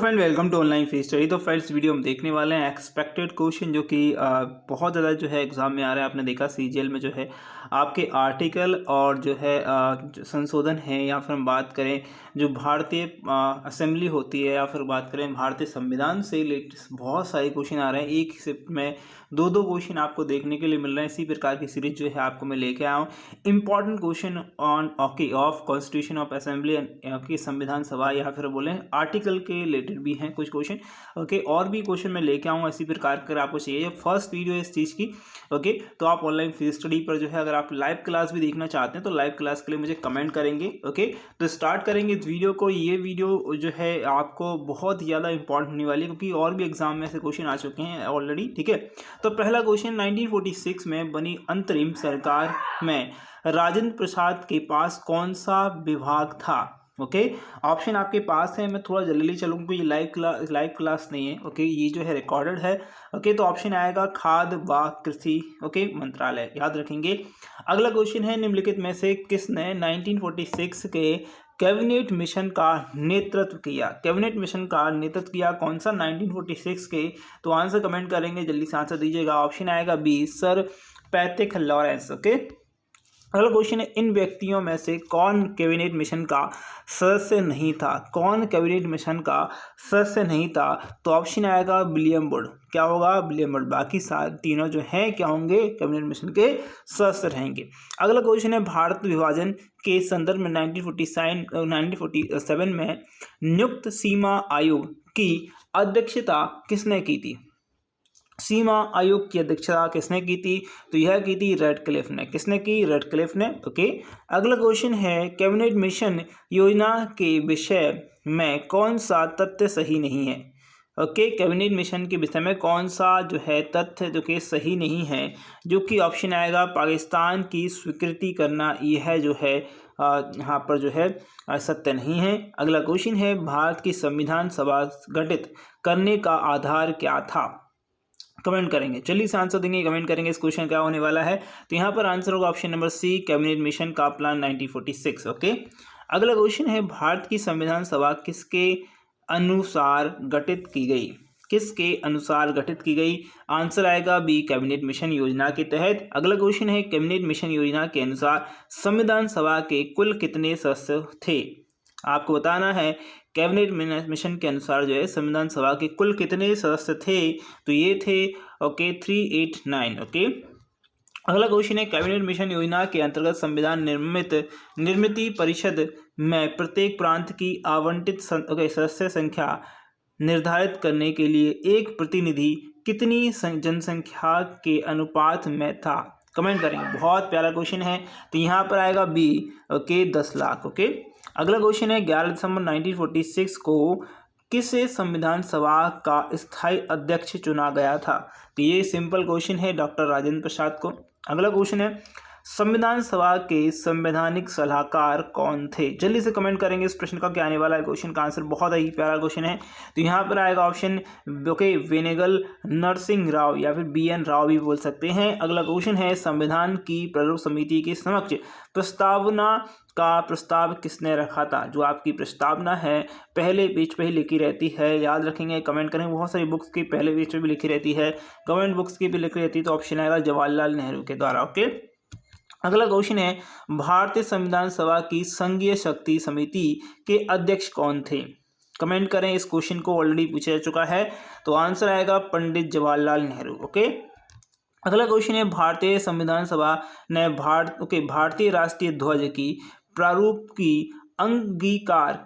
Friend, welcome to online fees study. तो friends, video हम देखने वाले हैं एक्सपेक्टेड क्वेश्चन जो कि बहुत ज़्यादा जो है एग्जाम में आ रहा है। आपने देखा सीजीएल में जो है आपके आर्टिकल और जो है जो संशोधन है, या फिर हम बात करें जो भारतीय असेंबली होती है, या फिर बात करें भारतीय संविधान से रिलेटेड बहुत सारे क्वेश्चन आ रहे हैं। एक शिफ्ट में दो क्वेश्चन आपको देखने के लिए मिल रहे हैं। इसी प्रकार की सीरीज जो है आपको मैं लेके आया हूँ। Important question on off constitution of assembly की संविधान सभा, या फिर बोले आर्टिकल के रिलेटेड भी हैं कुछ क्वेश्चन। ओके, और भी क्वेश्चन मैं लेके आऊँगा इसी प्रकार कर आपको चाहिए। फर्स्ट वीडियो इस चीज़ की। ओके, तो आप ऑनलाइन फीस स्टडी पर जो है अगर आप लाइव क्लास भी देखना चाहते हैं तो लाइव क्लास के लिए मुझे कमेंट करेंगे। ओके, तो स्टार्ट करेंगे इस वीडियो को। ये वीडियो जो है आपको बहुत ज़्यादा इंपॉर्टेंट होने वाली है, क्योंकि और भी एग्जाम में ऐसे क्वेश्चन आ चुके हैं ऑलरेडी। ठीक है, तो पहला क्वेश्चन, 1946 में बनी अंतरिम सरकार में राजेंद्र प्रसाद के पास कौन सा विभाग था? ओके, ऑप्शन आपके पास है। मैं थोड़ा जल्दी चलूँगा क्योंकि ये लाइव क्लास नहीं है। ओके, ये जो है रिकॉर्डेड है। ओके, तो ऑप्शन आएगा खाद्य व कृषि मंत्रालय, याद रखेंगे। अगला क्वेश्चन है, निम्नलिखित में से किसने 1946 के कैबिनेट मिशन का नेतृत्व किया? कैबिनेट मिशन का नेतृत्व किया कौन सा 1946 के? तो आंसर कमेंट करेंगे, जल्दी से आंसर दीजिएगा। ऑप्शन आएगा B, sir Patrick Lawrence. Okay, अगला क्वेश्चन है, इन व्यक्तियों में से कौन कैबिनेट मिशन का सदस्य नहीं था? कौन कैबिनेट मिशन का सदस्य नहीं था? तो ऑप्शन आएगा विलियम वुड। क्या होगा? William would. बाकी सारे तीनों जो हैं क्या होंगे? कैबिनेट मिशन के सदस्य रहेंगे। अगला क्वेश्चन है, भारत विभाजन के संदर्भ में 1947 में नियुक्त सीमा आयोग की अध्यक्षता किसने की थी? सीमा आयोग की अध्यक्षता किसने की थी? तो यह की थी रेडक्लिफ ने। किसने की? रेडक्लिफ ने। ओके, अगला क्वेश्चन है, कैबिनेट मिशन योजना के विषय में कौन सा तथ्य सही नहीं है? ओके, कैबिनेट मिशन के विषय में कौन सा जो है तथ्य जो कि सही नहीं है? जो कि ऑप्शन आएगा पाकिस्तान की स्वीकृति करना, यह जो है यहाँ पर जो है सत्य नहीं है। अगला क्वेश्चन है, भारत की संविधान सभा गठित करने का आधार क्या था? कमेंट करेंगे, चलिए इस आंसर देंगे, कमेंट करेंगे इस क्वेश्चन क्या होने वाला है। तो यहाँ पर आंसर होगा option number C, cabinet mission का प्लान 1946। ओके, अगला क्वेश्चन है, भारत की संविधान सभा किसके अनुसार गठित की गई? किसके अनुसार गठित की गई? आंसर आएगा बी, कैबिनेट मिशन योजना के तहत। अगला क्वेश्चन है, कैबिनेट मिशन योजना के अनुसार संविधान सभा के कुल कितने सदस्य थे? आपको बताना है कैबिनेट मिशन के अनुसार जो है संविधान सभा के कुल कितने सदस्य थे? तो ये थे 389। ओके, अगला क्वेश्चन है, कैबिनेट मिशन योजना के अंतर्गत संविधान निर्मित परिषद में प्रत्येक प्रांत की आवंटित सदस्य संख्या निर्धारित करने के लिए एक प्रतिनिधि कितनी जनसंख्या के अनुपात में था? कमेंट करेंगे, बहुत प्यारा क्वेश्चन है। तो यहाँ पर आएगा बी, 10 लाख। ओके, अगला क्वेश्चन है, 11 दिसंबर 1946 को किस संविधान सभा का स्थायी अध्यक्ष चुना गया था? तो ये सिंपल क्वेश्चन है, डॉक्टर राजेंद्र प्रसाद को। अगला क्वेश्चन है, संविधान सभा के संवैधानिक सलाहकार कौन थे? जल्दी से कमेंट करेंगे इस प्रश्न का क्या आने वाला है। क्वेश्चन का आंसर बहुत ही प्यारा क्वेश्चन है। तो यहाँ पर आएगा ऑप्शन वेनेगल नरसिंह राव, या फिर BN राव भी बोल सकते हैं। अगला क्वेश्चन है, संविधान की प्रारूप समिति के समक्ष प्रस्तावना का प्रस्ताव किसने रखा था? जो आपकी प्रस्तावना है पहले पेज पे ही लिखी रहती है, याद रखेंगे, कमेंट करेंगे। बहुत सारी बुक्स की पहले पेज पे भी लिखी रहती है, गवर्नमेंट बुक्स की भी लिखी रहती है। तो ऑप्शन आएगा जवाहरलाल नेहरू के द्वारा। ओके, अगला क्वेश्चन है, भारतीय संविधान सभा की संघीय शक्ति समिति के अध्यक्ष कौन थे? कमेंट करें, इस क्वेश्चन को ऑलरेडी पूछा जा चुका है। तो आंसर आएगा पंडित जवाहरलाल नेहरू। ओके, अगला क्वेश्चन है, भारतीय संविधान सभा ने भारतीय राष्ट्रीय ध्वज की प्रारूप की अंगीकार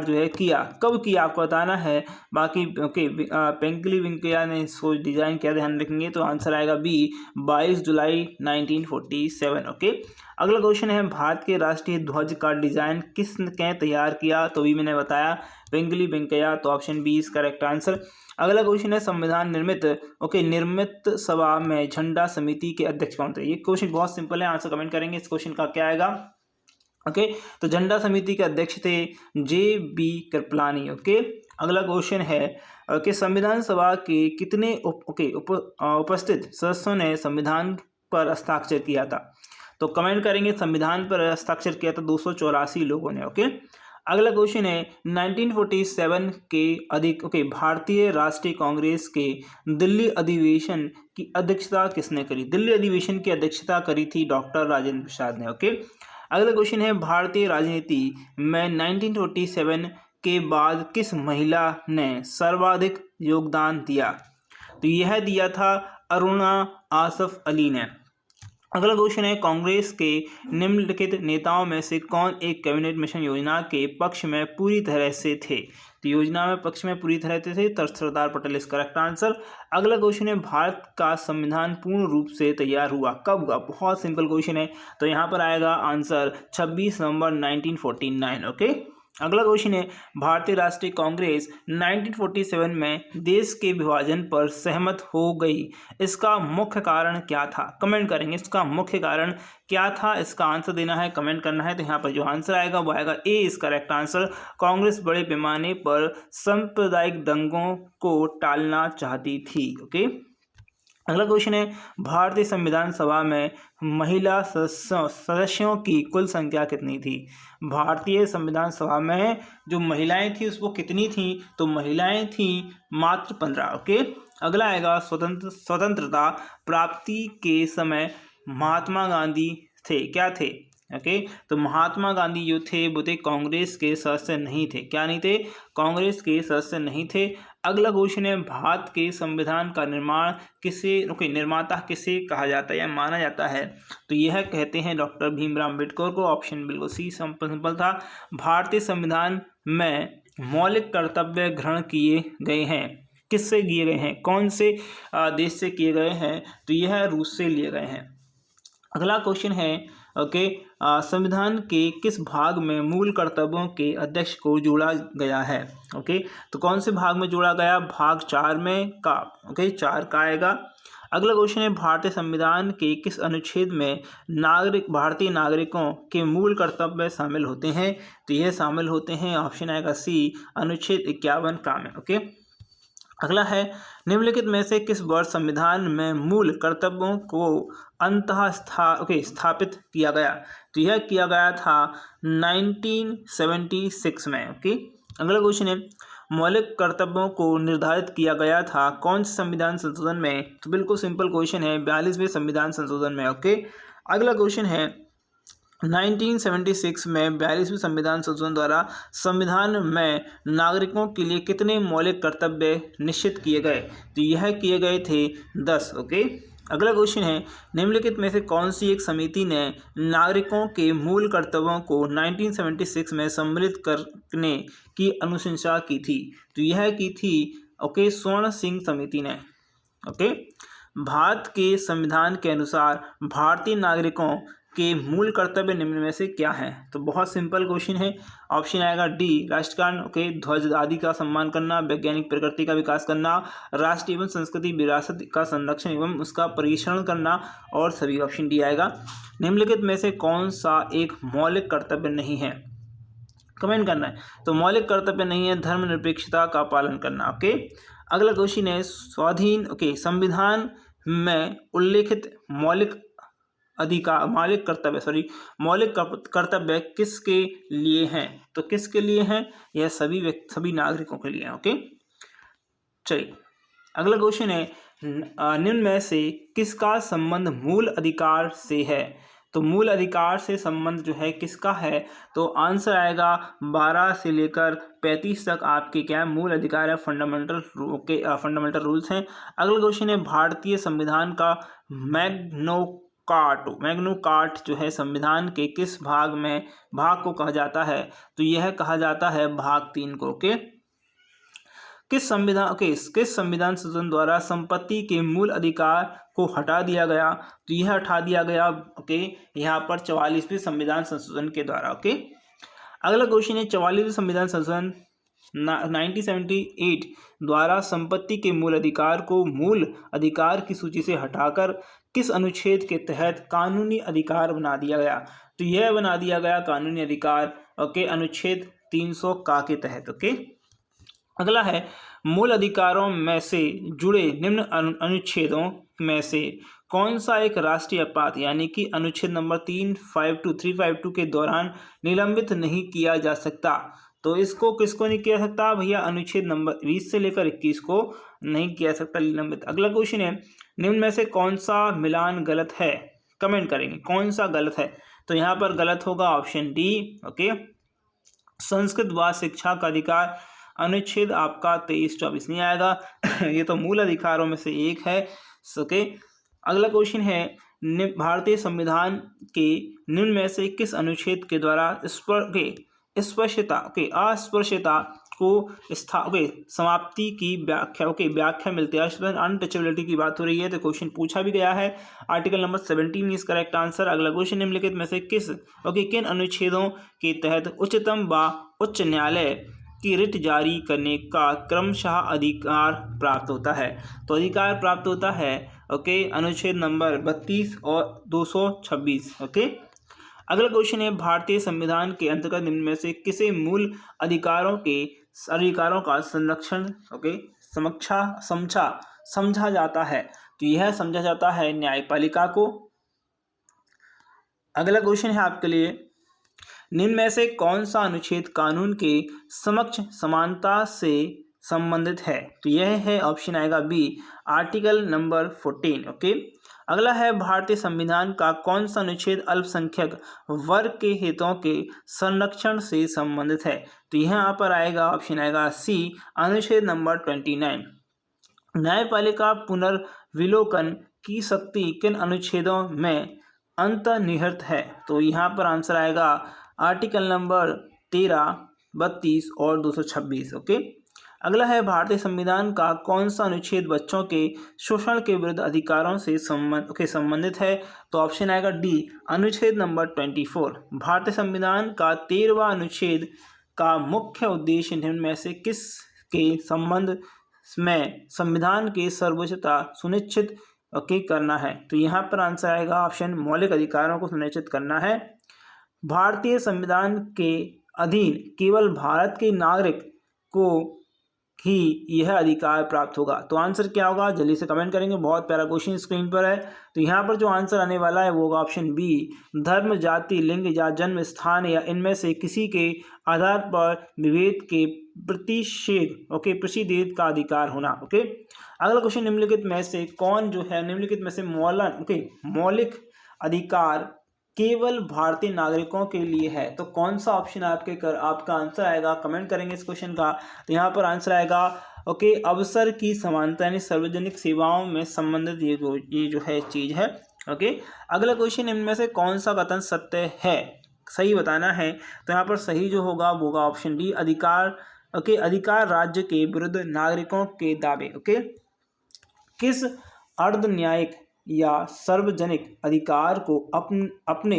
जो है किया, कब किया आपको बताना है। बाकी पेंगली वेंकैया ने इसको डिजाइन किया, ध्यान रखेंगे। तो आंसर आएगा बी, 22 जुलाई 1947। ओके, अगला क्वेश्चन है, भारत के राष्ट्रीय ध्वज का डिजाइन किसने तैयार किया? तो भी मैंने बताया पेंगली वेंकैया। तो option B is correct answer. अगला क्वेश्चन है, संविधान निर्मित सभा में झंडा समिति के अध्यक्ष कौन थे? ये क्वेश्चन बहुत सिंपल है, आंसर कमेंट करेंगे इस क्वेश्चन का क्या आएगा। ओके, तो झंडा समिति के अध्यक्ष थे JB कृपलानी। ओके, अगला क्वेश्चन है कि संविधान सभा के कितने उपस्थित सदस्यों ने संविधान पर हस्ताक्षर किया था? तो कमेंट करेंगे, संविधान पर हस्ताक्षर किया था 284 लोगों ने। ओके, अगला क्वेश्चन है 1947 के भारतीय राष्ट्रीय कांग्रेस के दिल्ली अधिवेशन की अध्यक्षता किसने करी? दिल्ली अधिवेशन की अध्यक्षता करी थी डॉक्टर राजेंद्र प्रसाद ने। ओके, अगला क्वेश्चन है भारतीय राजनीति में 1947 के बाद किस महिला ने सर्वाधिक योगदान दिया? तो यह दिया था अरुणा आसफ अली ने। अगला क्वेश्चन है कांग्रेस के निम्नलिखित नेताओं में से कौन एक कैबिनेट मिशन योजना के पक्ष में पूरी तरह से थे? तो योजना में पक्ष में पूरी तरह से थे तो सरदार पटेल इस करेक्ट आंसर। अगला क्वेश्चन है भारत का संविधान पूर्ण रूप से तैयार हुआ कब हुआ? बहुत सिंपल क्वेश्चन है, तो यहाँ पर आएगा आंसर 26 नवंबर 1949। ओके, अगला क्वेश्चन है भारतीय राष्ट्रीय कांग्रेस 1947 में देश के विभाजन पर सहमत हो गई, इसका मुख्य कारण क्या था? कमेंट करेंगे इसका मुख्य कारण क्या था, इसका आंसर देना है, कमेंट करना है। तो यहाँ पर जो आंसर आएगा वो आएगा ए इस करेक्ट आंसर। कांग्रेस बड़े पैमाने पर सांप्रदायिक दंगों को टालना चाहती थी। ओके, अगला क्वेश्चन है भारतीय संविधान सभा में महिला सदस्यों की कुल संख्या कितनी थी? भारतीय संविधान सभा में जो महिलाएं थी उसको कितनी थी? तो महिलाएं थी मात्र 15। ओके, अगला आएगा स्वतंत्रता प्राप्ति के समय महात्मा गांधी थे, क्या थे? ओके, तो महात्मा गांधी जो थे वो थे कांग्रेस के सदस्य नहीं थे। क्या नहीं थे? कांग्रेस के सदस्य नहीं थे। अगला क्वेश्चन है भारत के संविधान का निर्माण निर्माता किसे कहा जाता है या माना जाता है? तो यह कहते हैं डॉक्टर भीमराव अम्बेडकर को। ऑप्शन बिल्कुल सी सिंपल था। भारतीय संविधान में मौलिक कर्तव्य ग्रहण किए गए हैं, किससे किए गए हैं? कौन से देश से किए गए हैं? तो यह रूस से लिए गए हैं। अगला क्वेश्चन है संविधान के किस भाग में मूल कर्तव्यों के अध्यक्ष को जोड़ा गया है? ओके, तो कौन से भाग में जोड़ा गया? भाग 4 में का। ओके, 4 का आएगा। अगला क्वेश्चन है भारतीय संविधान के किस अनुच्छेद में भारतीय नागरिकों के मूल कर्तव्य शामिल होते हैं? तो यह शामिल होते हैं, ऑप्शन आएगा सी, अनुच्छेद 51 का में। ओके, अगला है निम्नलिखित में से किस वर्ष संविधान में मूल कर्तव्यों को स्थापित किया गया? तो यह किया गया था 1976 में। ओके, अगला क्वेश्चन है मौलिक कर्तव्यों को निर्धारित किया गया था कौन से संविधान संशोधन में? तो बिल्कुल सिंपल क्वेश्चन है, 42वें संविधान संशोधन में। ओके, अगला क्वेश्चन है 1976 में 42वें संविधान संशोधन द्वारा संविधान में नागरिकों के लिए कितने मौलिक कर्तव्य निश्चित किए गए? तो यह किए गए थे 10। ओके, अगला क्वेश्चन है निम्नलिखित में से कौन सी एक समिति ने नागरिकों के मूल कर्तव्यों को 1976 में सम्मिलित करने की अनुशंसा की थी? तो यह की थी स्वर्ण सिंह समिति ने। ओके, भारत के संविधान के अनुसार भारतीय नागरिकों के मूल कर्तव्य निम्न में से क्या है? तो बहुत सिंपल क्वेश्चन है, ऑप्शन आएगा डी, राष्ट्रगान, ध्वज आदि का सम्मान करना, वैज्ञानिक प्रकृति का विकास करना, राष्ट्रीय एवं संस्कृति विरासत का संरक्षण एवं उसका परीक्षण करना, और सभी ऑप्शन डी आएगा। निम्नलिखित में से कौन सा एक मौलिक कर्तव्य नहीं है? कमेंट करना है। तो मौलिक कर्तव्य नहीं है धर्मनिरपेक्षता का पालन करना। ओके, अगला क्वेश्चन है स्वाधीन संविधान में उल्लेखित मौलिक कर्तव्य किसके लिए हैं? तो किसके लिए हैं? यह सभी नागरिकों के लिए हैं। ओके, चलिए अगला क्वेश्चन है निम्न में से किसका संबंध मूल अधिकार से है? तो मूल अधिकार से संबंध जो है किसका है? तो आंसर आएगा 12 से लेकर 35 तक आपके क्या मूल अधिकार है, फंडामेंटल रूल्स हैं। अगला क्वेश्चन है भारतीय संविधान का मैग्नो कार्टा जो है संविधान के किस भाग को कहा जाता है? तो यह कहा जाता है भाग 3 को। ओके, किस संविधान संशोधन द्वारा संपत्ति के मूल अधिकार को हटा दिया गया? तो यह हटा दिया गया यहाँ पर 44वें संविधान संशोधन के द्वारा। ओके, अगला क्वेश्चन है 44वें संविधान संशोधन 1978 द्वारा संपत्ति के मूल अधिकार को मूल अधिकार की सूची से हटाकर किस अनुच्छेद के तहत कानूनी अधिकार बना दिया गया? तो यह बना दिया गया कानूनी अधिकार अनुच्छेद 300 का के तहत। ओके, अगला है मूल अधिकारों में से जुड़े निम्न अनुच्छेदों में से कौन सा एक राष्ट्रीय अपराध यानी कि अनुच्छेद नंबर 352 के दौरान निलंबित नहीं किया जा सकता? तो इसको किसको नहीं किया सकता भैया? अनुच्छेद नंबर 20 से लेकर 21 को नहीं किया सकता निलंबित। अगला क्वेश्चन है, निम्न में से कौन सा मिलान गलत है? कमेंट करेंगे कौन सा गलत है। तो यहाँ पर गलत होगा ऑप्शन डी। ओके, संस्कृत व शिक्षा का अधिकार अनुच्छेद आपका 23-24 नहीं आएगा ये तो मूल अधिकारों में से एक है। ओके, अगला क्वेश्चन है, भारतीय संविधान के निम्न में से किस अनुच्छेद के द्वारा अस्पृश्यता को समाप्ति की व्याख्या मिलती है? अनटचेबिलिटी की बात हो रही है, तो क्वेश्चन पूछा भी गया है। Article number 17 is correct answer. अगला क्वेश्चन, निम्नलिखित में से किन अनुच्छेदों के तहत उच्चतम व उच्च न्यायालय की रिट जारी करने का क्रमशः अधिकार प्राप्त होता है? तो अधिकार प्राप्त होता है अनुच्छेद नंबर 32 और 226। ओके, अगला क्वेश्चन है, भारतीय संविधान के अंतर्गत निम्न में से किसे मूल अधिकारों का संरक्षण समझा जाता है? तो यह समझा जाता है न्यायपालिका को। अगला क्वेश्चन है आपके लिए, निम्न में से कौन सा अनुच्छेद कानून के समक्ष समानता से संबंधित है? तो यह है ऑप्शन आएगा बी, आर्टिकल नंबर 14। ओके, अगला है, भारतीय संविधान का कौन सा अनुच्छेद अल्पसंख्यक वर्ग के हितों के संरक्षण से संबंधित है? तो यहाँ पर आएगा ऑप्शन आएगा सी, अनुच्छेद नंबर 29। न्यायपालिका पुनर्विलोकन की शक्ति किन अनुच्छेदों में अंतर्निहित है? तो यहाँ पर आंसर आएगा आर्टिकल नंबर 13, 32 और 226। ओके, अगला है, भारतीय संविधान का कौन सा अनुच्छेद बच्चों के शोषण के विरुद्ध अधिकारों से संबंधित है? तो ऑप्शन आएगा डी, अनुच्छेद नंबर 24। भारतीय संविधान का 13वां अनुच्छेद का मुख्य उद्देश्य निम्न में से किस के संबंध में संविधान की सर्वोच्चता सुनिश्चित करना है? तो यहाँ पर आंसर आएगा ऑप्शन, मौलिक अधिकारों को सुनिश्चित करना है। भारतीय संविधान के अधीन केवल भारत के नागरिक को ही यह अधिकार प्राप्त होगा। तो आंसर क्या होगा, जल्दी से कमेंट करेंगे। बहुत प्यारा क्वेश्चन स्क्रीन पर है। तो यहाँ पर जो आंसर आने वाला है वो होगा ऑप्शन बी, धर्म, जाति, लिंग या जन्म स्थान या इनमें से किसी के आधार पर विभेद के प्रतिषेध का अधिकार होना। ओके, अगला क्वेश्चन, निम्नलिखित में से कौन जो है निम्नलिखित में से मौलिक अधिकार केवल भारतीय नागरिकों के लिए है? तो कौन सा ऑप्शन आपका आंसर आएगा, कमेंट करेंगे इस क्वेश्चन का। तो यहाँ पर आंसर आएगा अवसर की समानता यानी सार्वजनिक सेवाओं में संबंधित ये जो है चीज है। ओके, अगला क्वेश्चन, इनमें से कौन सा कथन सत्य है? सही बताना है। तो यहाँ पर सही जो होगा वो होगा ऑप्शन डी, अधिकार राज्य के विरुद्ध नागरिकों के दावे। ओके, किस अर्ध न्यायिक या सार्वजनिक अधिकार को अपने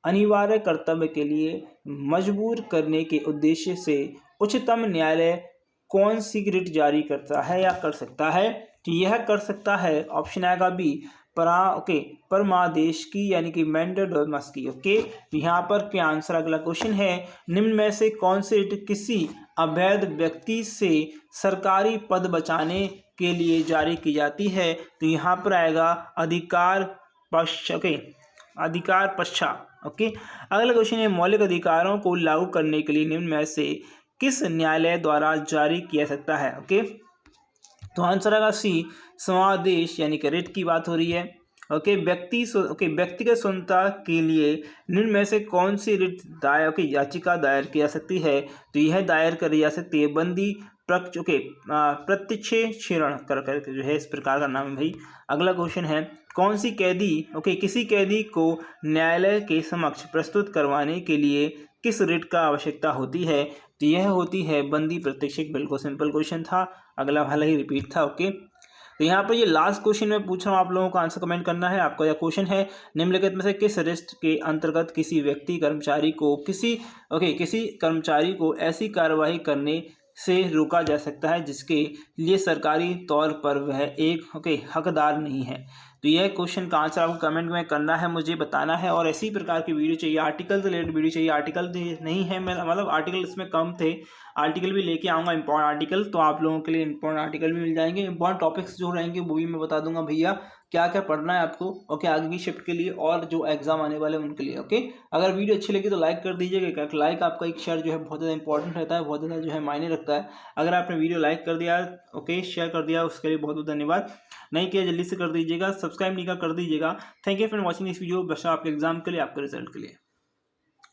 अनिवार्य कर्तव्य के लिए मजबूर करने के उद्देश्य से उच्चतम न्यायालय कौन सी रिट जारी करता है या कर सकता है? तो यह कर सकता है ऑप्शन आएगा बी, परमादेश की यानी कि मैंडेटोमस की। ओके, यहाँ पर क्या आंसर? अगला क्वेश्चन है, निम्न में से कौन सी रिट किसी अवैध व्यक्ति से सरकारी पद बचाने के लिए जारी की जाती है? तो यहाँ पर आएगा अधिकार पश्चात। ओके, अगला क्वेश्चन है, मौलिक अधिकारों को लागू करने के लिए निम्न में से किस न्यायालय द्वारा जारी किया सकता है? ओके, तो आंसर आएगा सी, समादेश यानी कि रिट की बात हो रही है। ओके, व्यक्तिगत स्वतंत्रता के लिए निम्न में से कौन सी रिट याचिका दायर की जा सकती है? तो यह दायर करी जा सकती है बंदी प्रत्यक्षेक्षण कर जो है, इस प्रकार का नाम है भाई। अगला क्वेश्चन है, कौन सी कैदी किसी कैदी को न्यायालय के समक्ष प्रस्तुत करवाने के लिए किस रिट का आवश्यकता होती है? तो यह होती है बंदी प्रत्यक्षेक्षण। बिल्कुल सिंपल क्वेश्चन था, अगला वाला ही रिपीट था। ओके, तो यहाँ पर ये लास्ट क्वेश्चन मैं पूछ रहा हूँ, आप लोगों को आंसर कमेंट करना है। आपका यह क्वेश्चन है, निम्नलिखित में से किस रिट के अंतर्गत किसी व्यक्ति कर्मचारी को ऐसी कार्रवाई करने से रोका जा सकता है जिसके लिए सरकारी तौर पर वह एक हकदार नहीं है? तो यह क्वेश्चन का आंसर आपको कमेंट में करना है, मुझे बताना है। और इसी प्रकार की वीडियो चाहिए, आर्टिकल से रिलेटेड वीडियो चाहिए। आर्टिकल नहीं है, मैं मतलब आर्टिकल इसमें कम थे, आर्टिकल भी लेके आऊँगा इंपॉर्टेंट आर्टिकल, तो आप लोगों के लिए इंपॉर्टेंट आर्टिकल भी मिल जाएंगे। इंपॉर्टेंट टॉपिक्स जो रहेंगे वो भी मैं बता दूंगा भैया क्या क्या पढ़ना है आपको, ओके, आगे की शिफ्ट के लिए और जो एग्जाम आने वाले हैं उनके लिए, ओके। अगर वीडियो अच्छी लगी तो लाइक कर दीजिएगा, लाइक आपका एक शेयर जो है बहुत ज़्यादा इंपॉर्टेंट रहता है, बहुत ज़्यादा जो है मायने रखता है। अगर आपने वीडियो लाइक कर दिया, ओके, शेयर कर दिया, उसके लिए बहुत बहुत धन्यवाद। नहीं किया जल्दी से कर दीजिएगा, सब्सक्राइब नहीं कर दीजिएगा। Thank you for watching this video, बस आपके एग्जाम के लिए, आपके रिजल्ट के लिए।